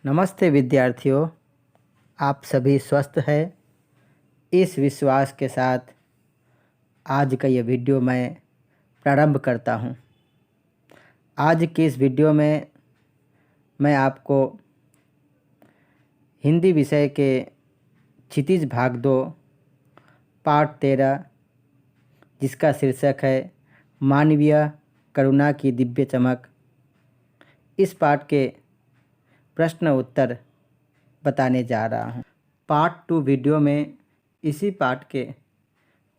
नमस्ते विद्यार्थियों, आप सभी स्वस्थ हैं। इस विश्वास के साथ आज का ये वीडियो मैं प्रारंभ करता हूँ। आज की इस वीडियो में मैं आपको हिंदी विषय के क्षितिज भाग 2 पाठ 13 जिसका शीर्षक है मानवीय करुणा की दिव्य चमक, इस पाठ के प्रश्न उत्तर बताने जा रहा हूँ। पार्ट 2 वीडियो में इसी पाठ के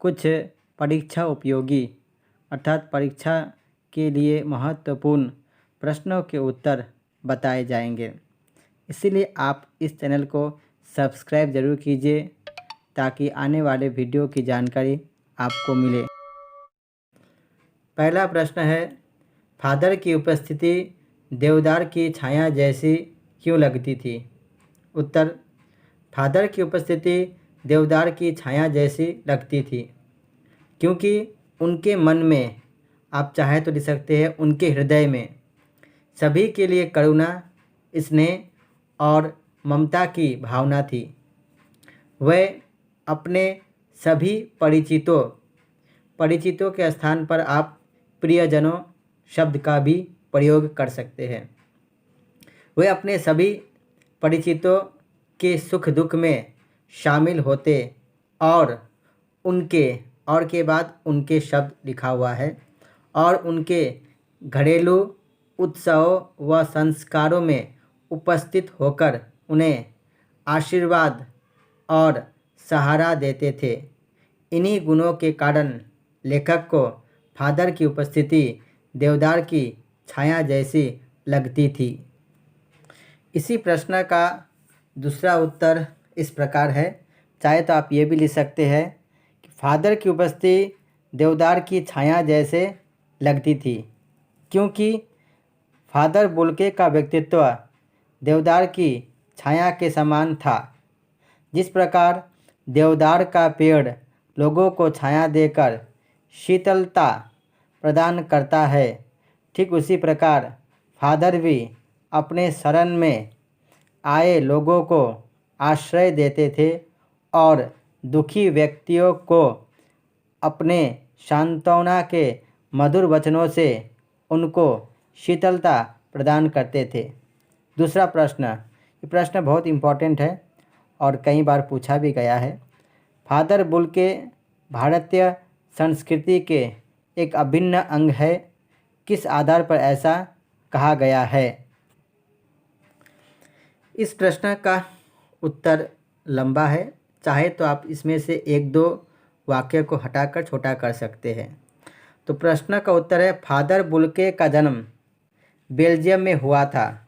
कुछ परीक्षा उपयोगी अर्थात परीक्षा के लिए महत्वपूर्ण प्रश्नों के उत्तर बताए जाएंगे। इसीलिए आप इस चैनल को सब्सक्राइब ज़रूर कीजिए ताकि आने वाले वीडियो की जानकारी आपको मिले। पहला प्रश्न है, फादर की उपस्थिति देवदार की छाया जैसी क्यों लगती थी? उत्तर, फादर की उपस्थिति देवदार की छाया जैसी लगती थी क्योंकि उनके मन में, आप चाहे तो लिख सकते हैं उनके हृदय में, सभी के लिए करुणा, स्नेह और ममता की भावना थी। वह अपने सभी परिचितों के स्थान पर आप प्रियजनों शब्द का भी प्रयोग कर सकते हैं। वे अपने सभी परिचितों के सुख दुख में शामिल होते और के बाद उनके शब्द लिखा हुआ है और उनके घरेलू उत्सवों व संस्कारों में उपस्थित होकर उन्हें आशीर्वाद और सहारा देते थे। इन्हीं गुणों के कारण लेखक को फादर की उपस्थिति देवदार की छाया जैसी लगती थी। इसी प्रश्न का दूसरा उत्तर इस प्रकार है, चाहे तो आप ये भी लिख सकते हैं कि फादर की उपस्थिति देवदार की छाया जैसे लगती थी क्योंकि फादर बुल्के का व्यक्तित्व देवदार की छाया के समान था। जिस प्रकार देवदार का पेड़ लोगों को छाया देकर शीतलता प्रदान करता है, ठीक उसी प्रकार फादर भी अपने शरण में आए लोगों को आश्रय देते थे और दुखी व्यक्तियों को अपने सांत्वना के मधुर वचनों से उनको शीतलता प्रदान करते थे। दूसरा प्रश्न, ये प्रश्न बहुत इम्पोर्टेंट है और कई बार पूछा भी गया है। फादर बुल्के भारतीय संस्कृति के एक अभिन्न अंग है, किस आधार पर ऐसा कहा गया है? इस प्रश्न का उत्तर लंबा है, चाहे तो आप इसमें से एक दो वाक्य को हटाकर छोटा कर सकते हैं। तो प्रश्न का उत्तर है, फादर बुल्के का जन्म बेल्जियम में हुआ था,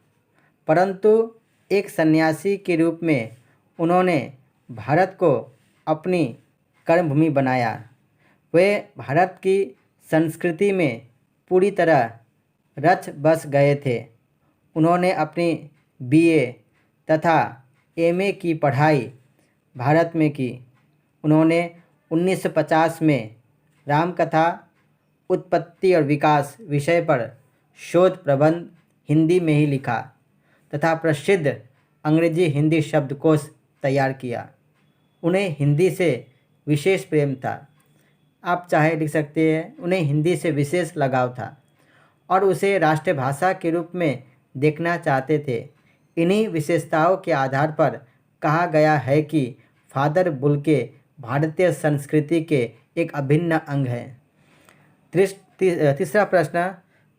परंतु एक सन्यासी के रूप में उन्होंने भारत को अपनी कर्मभूमि बनाया। वे भारत की संस्कृति में पूरी तरह रच बस गए थे। उन्होंने अपनी बीए तथा एमए की पढ़ाई भारत में की। उन्होंने 1950 में रामकथा उत्पत्ति और विकास विषय पर शोध प्रबंध हिंदी में ही लिखा तथा प्रसिद्ध अंग्रेजी हिंदी शब्दकोश तैयार किया। उन्हें हिंदी से विशेष प्रेम था, आप चाहे लिख सकते हैं उन्हें हिंदी से विशेष लगाव था और उसे राष्ट्रभाषा के रूप में देखना चाहते थे। इन्हीं विशेषताओं के आधार पर कहा गया है कि फादर बुल्के भारतीय संस्कृति के एक अभिन्न अंग है। तीसरा प्रश्न,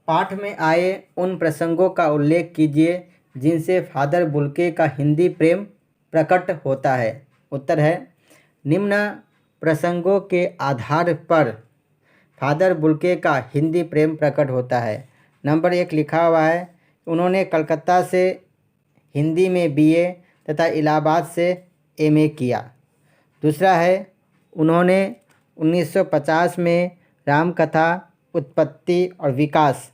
पाठ में आए उन प्रसंगों का उल्लेख कीजिए जिनसे फादर बुल्के का हिंदी प्रेम प्रकट होता है। उत्तर है, निम्न प्रसंगों के आधार पर फादर बुल्के का हिंदी प्रेम प्रकट होता है। नंबर 1 लिखा हुआ है, उन्होंने कलकत्ता से हिंदी में बीए तथा इलाहाबाद से एमए किया। दूसरा है, उन्होंने 1950 में रामकथा उत्पत्ति और विकास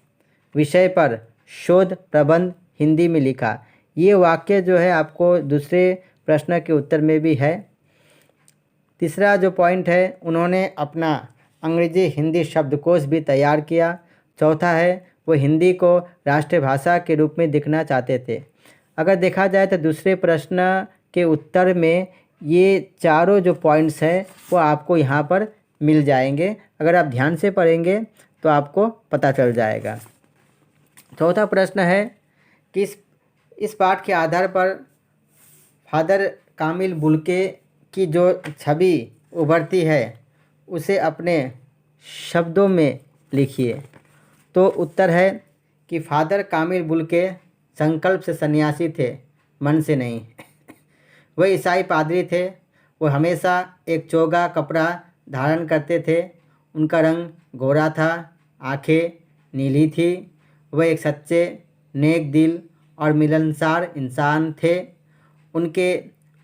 विषय पर शोध प्रबंध हिंदी में लिखा। ये वाक्य जो है आपको दूसरे प्रश्न के उत्तर में भी है। तीसरा जो पॉइंट है, उन्होंने अपना अंग्रेजी हिंदी शब्दकोश भी तैयार किया। चौथा है, वो हिंदी को राष्ट्रभाषा के रूप में दिखना चाहते थे। अगर देखा जाए तो दूसरे प्रश्न के उत्तर में ये चारों जो पॉइंट्स हैं वो आपको यहाँ पर मिल जाएंगे। अगर आप ध्यान से पढ़ेंगे तो आपको पता चल जाएगा। चौथा प्रश्न है कि इस पाठ के आधार पर फादर कामिल बुल्के की जो छवि उभरती है उसे अपने शब्दों में लिखिए। तो उत्तर है कि फादर कामिल बुल्के संकल्प से सन्यासी थे, मन से नहीं। वह ईसाई पादरी थे। वो हमेशा एक चोगा कपड़ा धारण करते थे। उनका रंग गोरा था, आंखें नीली थी। वह एक सच्चे, नेक दिल और मिलनसार इंसान थे। उनके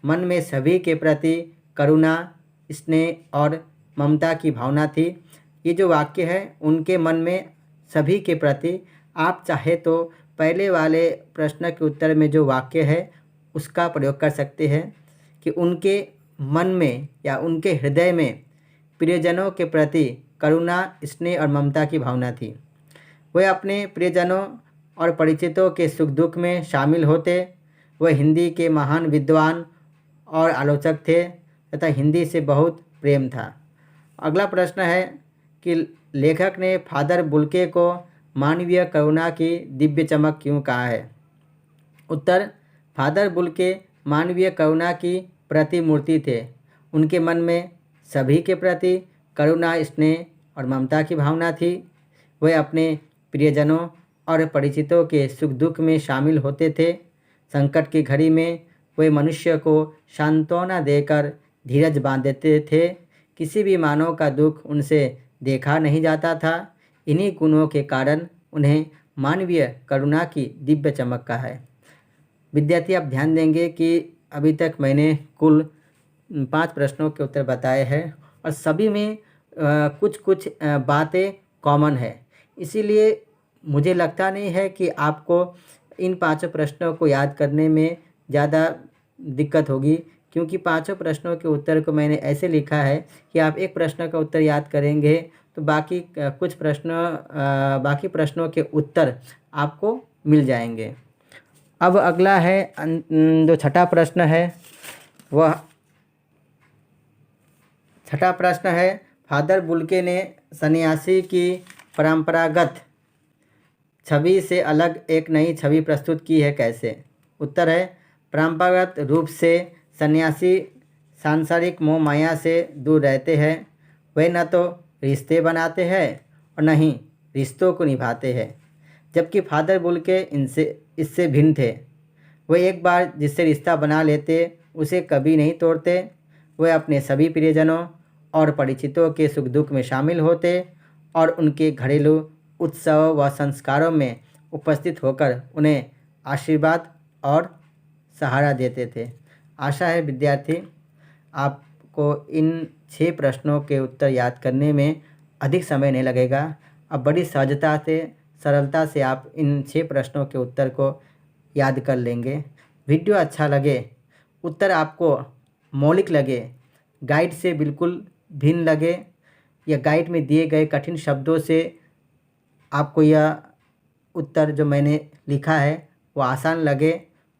मन में सभी के प्रति करुणा, स्नेह और ममता की भावना थी। ये जो वाक्य है उनके मन में सभी के प्रति, आप चाहे तो पहले वाले प्रश्न के उत्तर में जो वाक्य है उसका प्रयोग कर सकते हैं कि उनके मन में या उनके हृदय में प्रियजनों के प्रति करुणा, स्नेह और ममता की भावना थी। वह अपने प्रियजनों और परिचितों के सुख दुख में शामिल होते। वह हिंदी के महान विद्वान और आलोचक थे तथा हिंदी से बहुत प्रेम था। अगला प्रश्न है कि लेखक ने फादर बुल्के को मानवीय करुणा की दिव्य चमक क्यों कहा है। उत्तर, फादर बुल्के मानवीय करुणा की प्रतिमूर्ति थे। उनके मन में सभी के प्रति करुणा, स्नेह और ममता की भावना थी। वे अपने प्रियजनों और परिचितों के सुख दुख में शामिल होते थे। संकट की घड़ी में वे मनुष्य को सांत्वना देकर धीरज बांध देते थे। किसी भी मानव का दुख उनसे देखा नहीं जाता था। इन्हीं गुणों के कारण उन्हें मानवीय करुणा की दिव्य चमक का है। विद्यार्थी, आप ध्यान देंगे कि अभी तक मैंने कुल 5 प्रश्नों के उत्तर बताए हैं और सभी में कुछ कुछ बातें कॉमन है। इसीलिए मुझे लगता नहीं है कि आपको इन 5 प्रश्नों को याद करने में ज़्यादा दिक्कत होगी, क्योंकि 5 प्रश्नों के उत्तर को मैंने ऐसे लिखा है कि आप एक प्रश्न का उत्तर याद करेंगे तो बाकी प्रश्नों के उत्तर आपको मिल जाएंगे। अब अगला है जो छठा प्रश्न है, वह छठा प्रश्न है, फादर बुल्के ने सन्यासी की परंपरागत छवि से अलग एक नई छवि प्रस्तुत की है, कैसे। उत्तर है, परंपरागत रूप से सन्यासी सांसारिक मोह माया से दूर रहते हैं। वे न तो रिश्ते बनाते हैं और न ही रिश्तों को निभाते हैं, जबकि फादर बुल्के इससे भिन्न थे। वे एक बार जिससे रिश्ता बना लेते उसे कभी नहीं तोड़ते। वे अपने सभी प्रियजनों और परिचितों के सुख दुख में शामिल होते और उनके घरेलू उत्सव व संस्कारों में उपस्थित होकर उन्हें आशीर्वाद और सहारा देते थे। आशा है विद्यार्थी आपको इन 6 प्रश्नों के उत्तर याद करने में अधिक समय नहीं लगेगा। अब बड़ी सहजता से, सरलता से आप इन 6 प्रश्नों के उत्तर को याद कर लेंगे। वीडियो अच्छा लगे, उत्तर आपको मौलिक लगे, गाइड से बिल्कुल भिन्न लगे या गाइड में दिए गए कठिन शब्दों से आपको यह उत्तर जो मैंने लिखा है वो आसान लगे,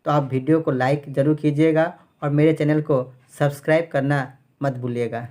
तो आप वीडियो को लाइक ज़रूर कीजिएगा और मेरे चैनल को सब्सक्राइब करना मत भूलिएगा।